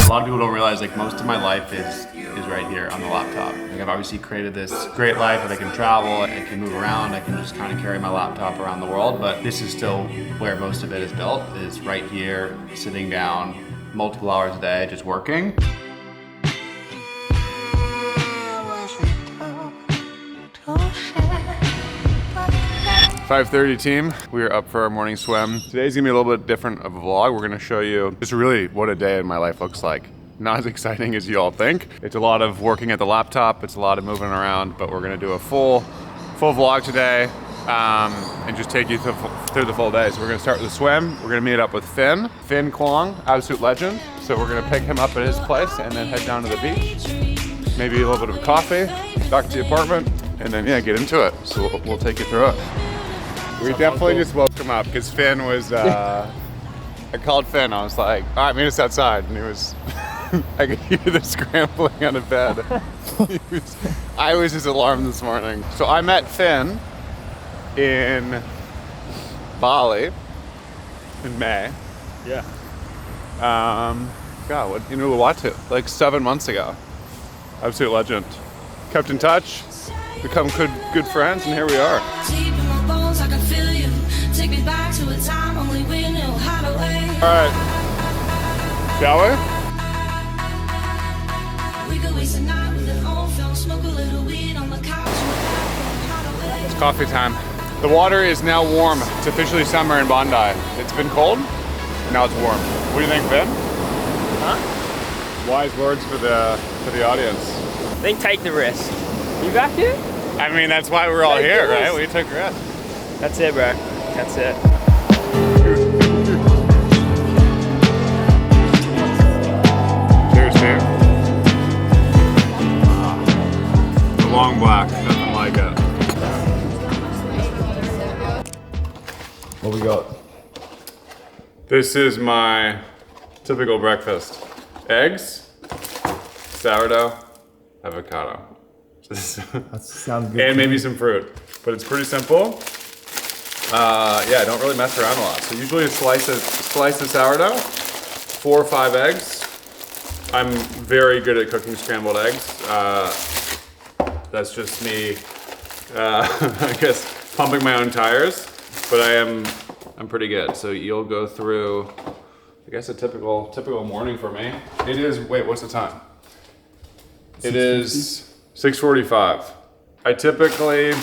A lot of people don't realize like most of my life is right here on the laptop. Like I've obviously created this great life that I can travel, I can move around, I can just kind of carry my laptop around the world, but this is still where most of it is built, is right here, sitting down multiple hours a day, just working. "5:30 team, we are up for our morning swim. Today's gonna be a little bit different of a vlog. We're gonna show you just really what a day in my life looks like. Not as exciting as you all think. It's a lot of working at the laptop, it's a lot of moving around, but we're gonna do a full vlog today and just take you through the full day. So we're gonna start with the swim. We're gonna meet up with Finn Kwong, absolute legend. So we're gonna pick him up at his place and then head down to the beach. Maybe a little bit of a coffee, back to the apartment, and then yeah, get into it. So we'll take you through it. We definitely just woke him up because Finn was, I called Finn, I was like, all right, meet us outside. And he was, I could hear the scrambling on the bed. I was his alarm this morning. So I met Finn in Bali in May. Yeah. God, what, in Uluwatu, like 7 months ago. Absolute legend. Kept in touch, become good friends, and here we are. All right, shall we? It's coffee time. The water is now warm. It's officially summer in Bondi. It's been cold, and now it's warm. What do you think, Ben? Huh? Wise words for the audience. I think take the risk. You back here? I mean, that's why we're all here, right? We took risks. That's it, bro. That's it. Cheers, team. The long black, nothing like it. What we got? This is my typical breakfast. Eggs, sourdough, avocado. That sounds good. And maybe some fruit, but it's pretty simple. Yeah, I don't really mess around a lot. So usually a slice of sourdough, 4 or 5 eggs. I'm very good at cooking scrambled eggs. That's just me, I guess, pumping my own tires, but I'm pretty good. So you'll go through, I guess, a typical morning for me. It is, wait, what's the time? It is 6:45. I typically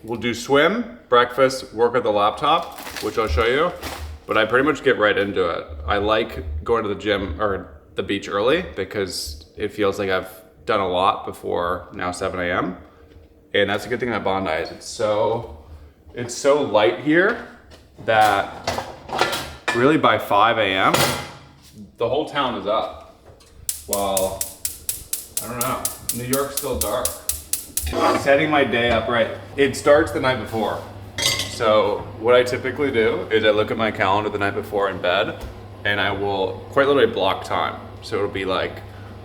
will do swim, breakfast, work at the laptop, which I'll show you, but I pretty much get right into it. I like going to the gym or the beach early because it feels like I've done a lot before now 7 a.m. And that's a good thing about Bondi is it's so light here that really by 5 a.m. the whole town is up. Well, I don't know, New York's still dark. Setting my day up right. It starts the night before. So what I typically do is I look at my calendar the night before in bed and I will quite literally block time. So it'll be like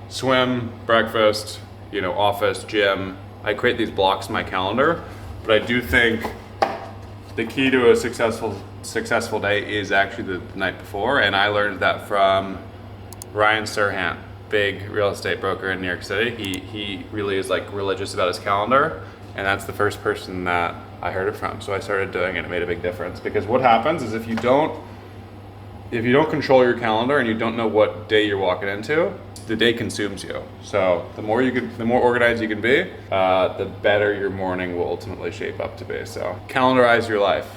swim, breakfast, office, gym. I create these blocks in my calendar, but I do think the key to a successful day is actually the night before. And I learned that from Ryan Serhant, big real estate broker in New York City. He really is like religious about his calendar, and that's the first person that I heard it from. So I started doing it. It made a big difference because what happens is if you don't control your calendar and you don't know what day you're walking into, the day consumes you. So the more organized you can be, the better your morning will ultimately shape up to be. So calendarize your life.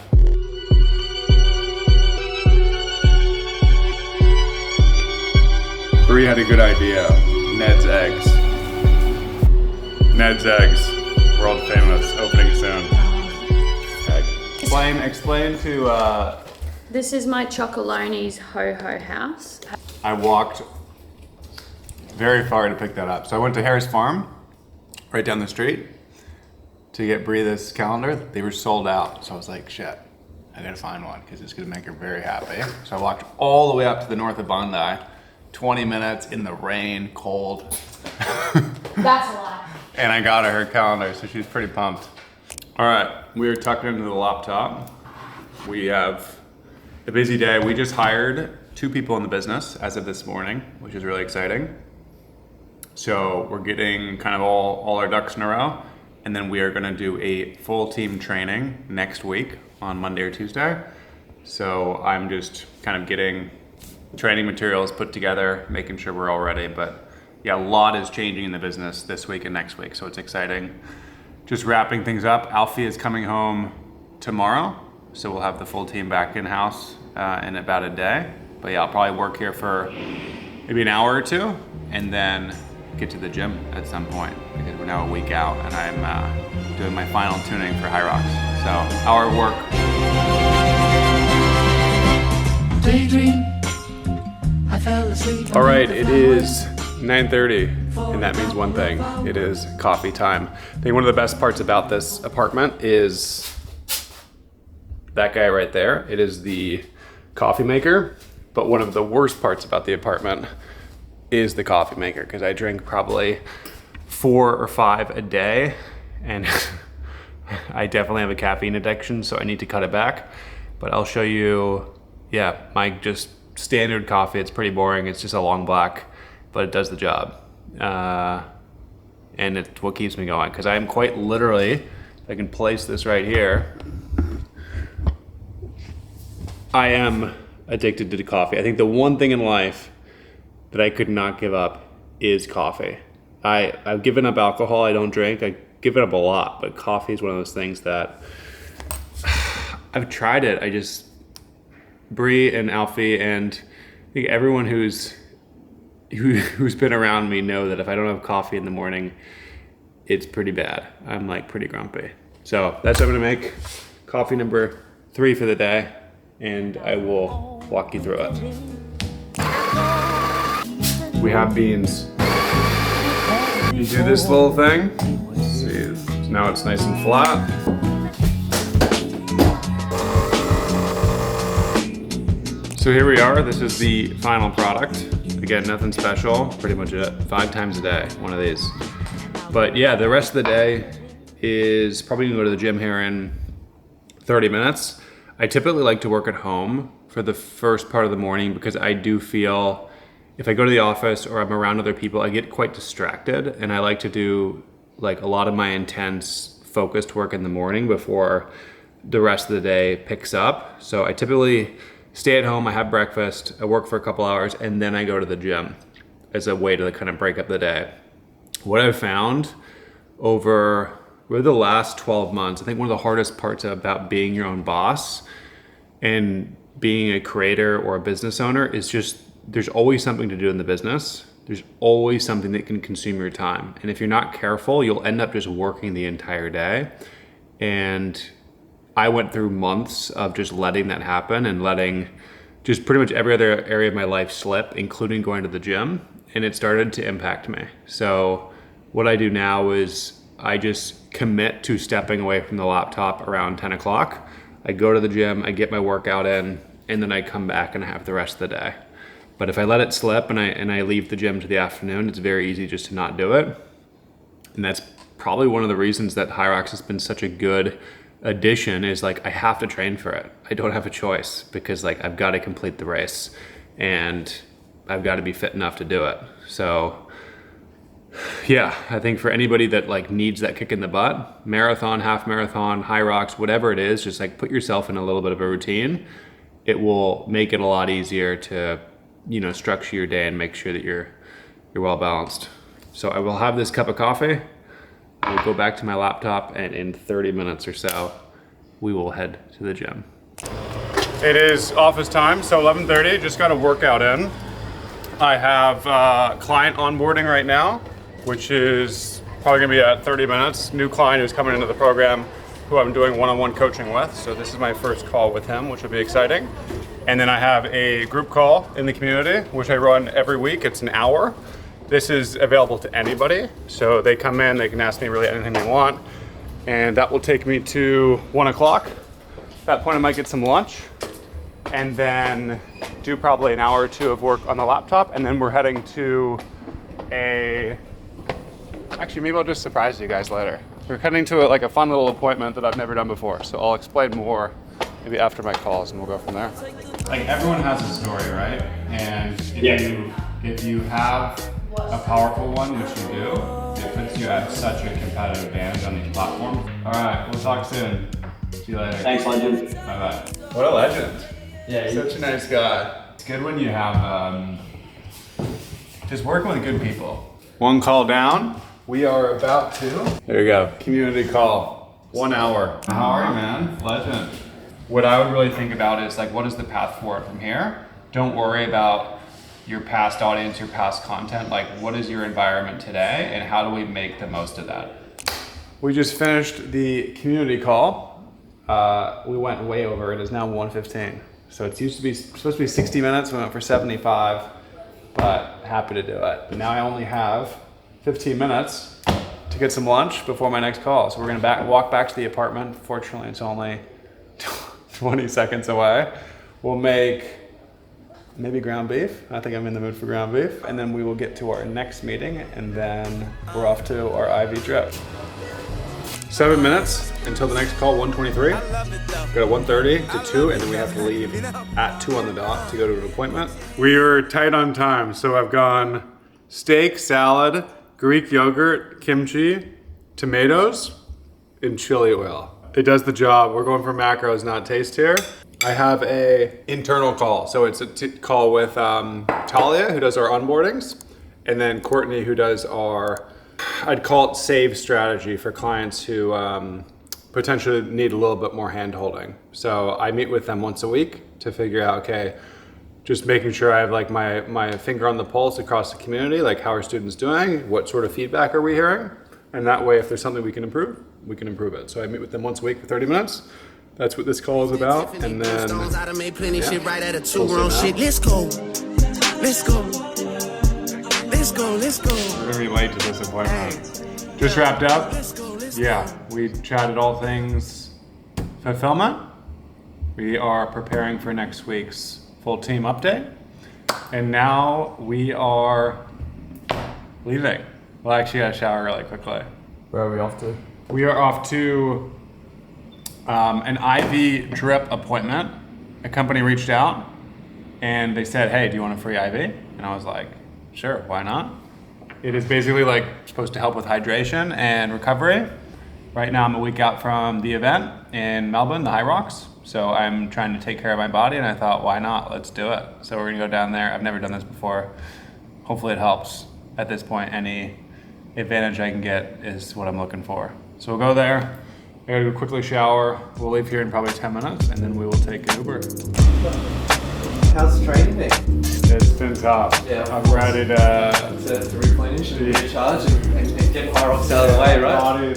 Bree had a good idea. Ned's Eggs. Ned's Eggs. World famous. Opening soon. Explain to... This is my Chocoloney's Ho-Ho house. I walked very far to pick that up. So I went to Harris Farm, right down the street, to get Bree this calendar. They were sold out. So I was like, shit, I gotta find one because it's gonna make her very happy. So I walked all the way up to the north of Bondi, 20 minutes in the rain, cold. That's a lot. And I got her calendar, so she's pretty pumped. All right, we are tucked into the laptop. We have a busy day. We just hired 2 people in the business as of this morning, which is really exciting. So we're getting kind of all our ducks in a row, and then we are gonna do a full team training next week on Monday or Tuesday. So I'm just kind of getting training materials put together, making sure we're all ready. But yeah, a lot is changing in the business this week and next week, so it's exciting. Just wrapping things up. Alfie is coming home tomorrow, so we'll have the full team back in-house in about a day. But yeah, I'll probably work here for maybe an hour or 2, and then get to the gym at some point, because we're now a week out, and I'm doing my final tuning for Hyrox. So, hour of work. Daydream. I fell asleep. All right, it is 9:30, and that means one thing. It is coffee time. I think one of the best parts about this apartment is that guy right there. It is the coffee maker, but one of the worst parts about the apartment is the coffee maker, because I drink probably 4 or 5 a day, and I definitely have a caffeine addiction, so I need to cut it back. But I'll show you, yeah, my just standard coffee. It's pretty boring. It's just a long black, but it does the job. And it's what keeps me going, because I am quite literally, if I can place this right here, I am addicted to coffee. I think the one thing in life that I could not give up is coffee. I've given up alcohol. I don't drink. I give it up a lot, but coffee is one of those things that I've tried it. I just, Bree and Alfie and I think everyone who's been around me know that if I don't have coffee in the morning, it's pretty bad. I'm like pretty grumpy. So that's what I'm gonna make. Coffee number 3 for the day, and I will walk you through it. We have beans. You do this little thing. See, now it's nice and flat. So here we are. This is the final product. Again, nothing special. Pretty much 5 times a day, one of these. But yeah, the rest of the day is probably gonna go to the gym here in 30 minutes. I typically like to work at home for the first part of the morning, because I do feel if I go to the office or I'm around other people, I get quite distracted, and I like to do like a lot of my intense focused work in the morning before the rest of the day picks up. So I typically stay at home, I have breakfast, I work for a couple hours, and then I go to the gym as a way to kind of break up the day. What I've found over the last 12 months, I think one of the hardest parts about being your own boss and being a creator or a business owner is just there's always something to do in the business. There's always something that can consume your time. And if you're not careful, you'll end up just working the entire day. And I went through months of just letting that happen and letting just pretty much every other area of my life slip, including going to the gym. And it started to impact me. So what I do now is I just commit to stepping away from the laptop around 10 o'clock. I go to the gym, I get my workout in, and then I come back and I have the rest of the day. But if I let it slip and I leave the gym to the afternoon, it's very easy just to not do it. And that's probably one of the reasons that Hyrox has been such a good addition, is like I have to train for it. I don't have a choice, because like I've got to complete the race and I've got to be fit enough to do it. So yeah, I think for anybody that like needs that kick in the butt, marathon, half marathon, Hyrox, whatever it is, just like put yourself in a little bit of a routine. It will make it a lot easier to, you know, structure your day and make sure that you're well balanced. So I will have this cup of coffee. I will go back to my laptop, and in 30 minutes or so, we will head to the gym. It is office time, so 11:30, just got a workout in. I have client onboarding right now, which is probably gonna be at 30 minutes. New client who's coming into the program, who I'm doing one-on-one coaching with. So this is my first call with him, which will be exciting. And then I have a group call in the community, which I run every week. It's an hour. This is available to anybody. So they come in, they can ask me really anything they want. And that will take me to 1 o'clock. At that point, I might get some lunch and then do probably an hour or 2 of work on the laptop. And then we're heading to actually, maybe I'll just surprise you guys later. We're heading to like a fun little appointment that I've never done before. So I'll explain more maybe after my calls, and we'll go from there. like everyone has a story, right? And if you have a powerful one, which you do, it puts you at such a competitive advantage on these platforms. All right, we'll talk soon. See you later. Thanks, legend. Bye-bye. What a legend. Yeah, Such a nice guy. It's good when you have, just working with good people. One call down. We are about to. There you go. Community call. 1 hour. How are you, man? Legend. What I would really think about is like, what is the path forward from here? Don't worry about your past audience, your past content. Like, what is your environment today, and how do we make the most of that? We just finished the community call. We went way over. It is now 1:15. So it's supposed to be 60 minutes. We went for 75, but happy to do it. But now I only have 15 minutes to get some lunch before my next call. So we're gonna walk back to the apartment. Fortunately, it's only 20 seconds away. We'll make maybe ground beef. I think I'm in the mood for ground beef. And then we will get to our next meeting, and then we're off to our IV drip. 7 minutes until the next call, 1:23. Got a 1:30 to 2, and then we have to leave at 2 on the dot to go to an appointment. We are tight on time, so I've gone steak, salad, Greek yogurt, kimchi, tomatoes, and chili oil. It does the job. We're going for macros, not taste here. I have a internal call. So it's a call with Talia, who does our onboardings, and then Courtney, who does our, I'd call it save strategy for clients who potentially need a little bit more hand holding. So I meet with them once a week to figure out, okay, just making sure I have like my finger on the pulse across the community, like how are students doing? What sort of feedback are we hearing? And that way, if there's something we can improve it. So I meet with them once a week for 30 minutes. That's what this call is about. And then, yeah. Let's go. We're gonna be late to this appointment. Just wrapped up. Yeah, we chatted all things fulfillment. We are preparing for next week's full team update. And now we are leaving. Well, actually, I gotta shower really quickly. Where are we off to? We are off to an IV drip appointment. A company reached out and they said, hey, do you want a free IV? And I was like, sure, why not? It is basically like supposed to help with hydration and recovery. Right now I'm a week out from the event in Melbourne, the Hyrox. So I'm trying to take care of my body, and I thought, why not? Let's do it. So we're gonna go down there. I've never done this before. Hopefully it helps. At this point, any advantage I can get is what I'm looking for. So we'll go there. I gotta go quickly shower. We'll leave here in probably 10 minutes, and then we will take an Uber. How's the training been? It's been tough. Yeah, I'm ready to replenish and recharge and get Hyrox out of the way, right? My body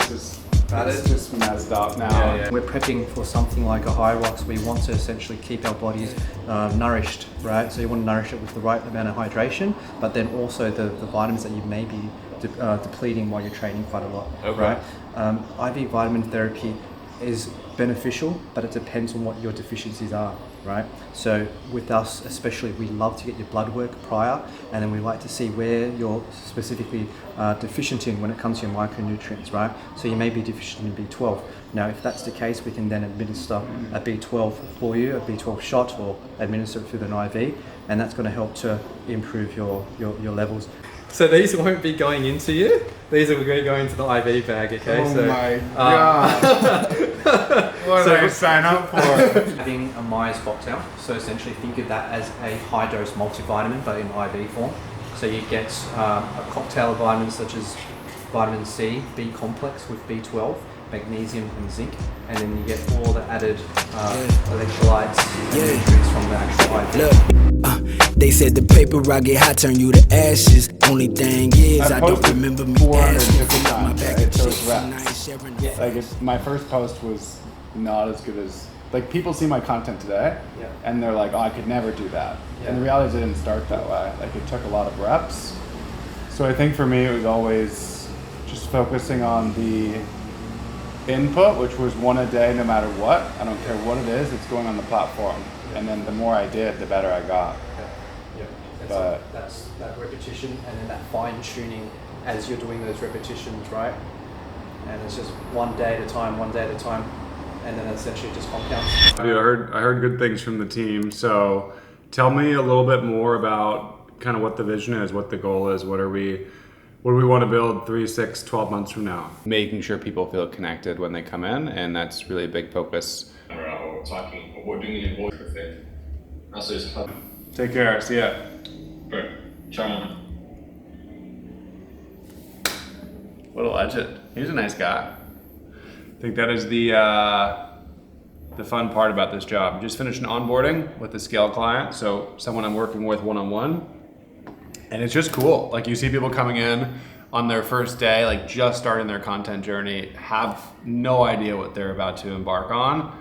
is just messed up now. Yeah. We're prepping for something like a Hyrox. We want to essentially keep our bodies nourished, right? So you want to nourish it with the right amount of hydration, but then also the vitamins that you may be depleting while you're training quite a lot, right? IV vitamin therapy is beneficial, but it depends on what your deficiencies are, right? So with us especially, we love to get your blood work prior, and then we like to see where you're specifically deficient in when it comes to your micronutrients, right? So you may be deficient in B12. Now, if that's the case, we can then administer a B12 for you, a B12 shot, or administer it through an IV, and that's going to help to improve your levels. So these won't be going into you. These are going to go into the IV bag, okay? Oh my God. What did I sign up for? Having a Myers cocktail. So essentially think of that as a high dose multivitamin, but in IV form. So you get a cocktail of vitamins such as vitamin C, B complex with B12, magnesium and zinc, and then you get all the added electrolytes and nutrients from the actual IV. They said the paper I get hot turn you to ashes. Only thing is I don't remember me 400 asking different for my times, back right? of So chips it's and reps. I sharing Like my first post was not as good as, like people see my content today and they're like, oh, I could never do that. And the reality is it didn't start that way. Like it took a lot of reps. So I think for me it was always just focusing on the input, which was one a day no matter what. I don't care what it is, it's going on the platform. And then the more I did, the better I got. But that's that repetition and then that fine tuning as you're doing those repetitions, right? And it's just one day at a time, and then essentially it just compounds. Dude, I heard good things from the team. So tell me a little bit more about kind of what the vision is, what the goal is, what do we want to build 3, 6, 12 months from now? Making sure people feel connected when they come in, and that's really a big focus. Take care, see ya. What a legend. He's a nice guy. I think that is the fun part about this job. Just finished an onboarding with a scale client, so someone I'm working with one-on-one. And it's just cool. Like, you see people coming in on their first day, like just starting their content journey, have no idea what they're about to embark on.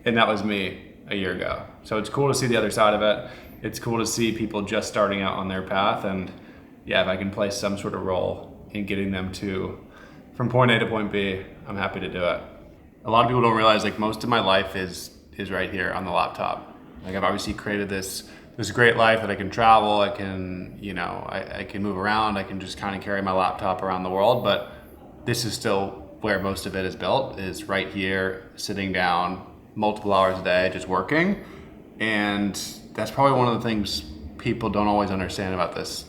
And that was me a year ago. So it's cool to see the other side of it. It's cool to see people just starting out on their path. And yeah, if I can play some sort of role in getting them from point A to point B, I'm happy to do it. A lot of people don't realize, like, most of my life is right here on the laptop. Like, I've obviously created this great life that I can travel, I can, I can move around, I can just kind of carry my laptop around the world, but this is still where most of it is built, is right here, sitting down multiple hours a day, just working. And that's probably one of the things people don't always understand about this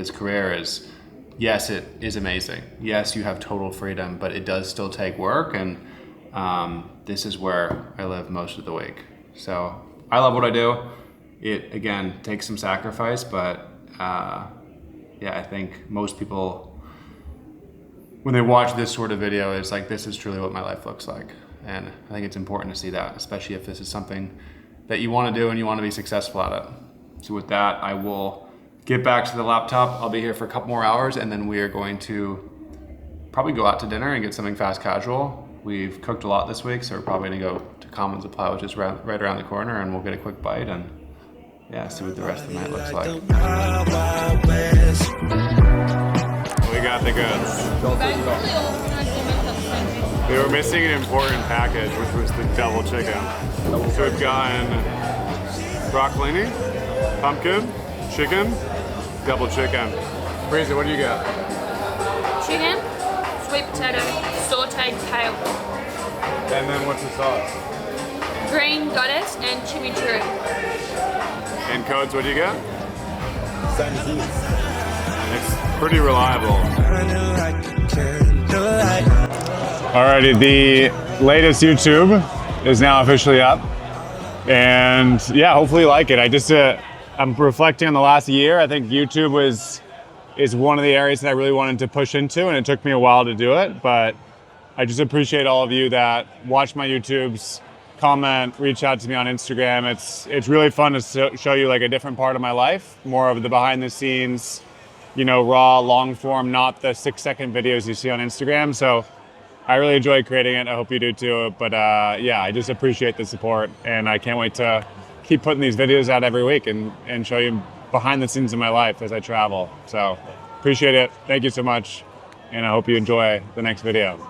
career is, yes, it is amazing. Yes, you have total freedom, but it does still take work, and this is where I live most of the week. So I love what I do. It, again, takes some sacrifice, but yeah, I think most people, when they watch this sort of video, it's like, this is truly what my life looks like. And I think it's important to see that, especially if this is something that you want to do and you want to be successful at it. So with that, I will get back to the laptop. I'll be here for a couple more hours, and then we are going to probably go out to dinner and get something fast casual. We've cooked a lot this week, so we're probably gonna go to Common Supply, which is right around the corner, and we'll get a quick bite and yeah, see what the rest of the night looks like. We got the goods. We were missing an important package, which was the double chicken. So we've gotten broccolini, pumpkin, chicken, double chicken. Breezy, what do you got? Chicken, sweet potato, sauteed kale, And then what's the sauce? green goddess, and chimichurri. And Codes, what do you got? It's pretty reliable. Alrighty, the latest YouTube is now officially up. And yeah, hopefully you like it. I'm reflecting on the last year. I think YouTube is one of the areas that I really wanted to push into, and it took me a while to do it, but I just appreciate all of you that watch my YouTubes, comment, reach out to me on Instagram. It's really fun to show you like a different part of my life, more of the behind the scenes, raw, long form, not the 6-second videos you see on Instagram. So I really enjoy creating it. I hope you do too. But yeah, I just appreciate the support, and I can't wait to keep putting these videos out every week and show you behind the scenes of my life as I travel. So appreciate it. Thank you so much. And I hope you enjoy the next video.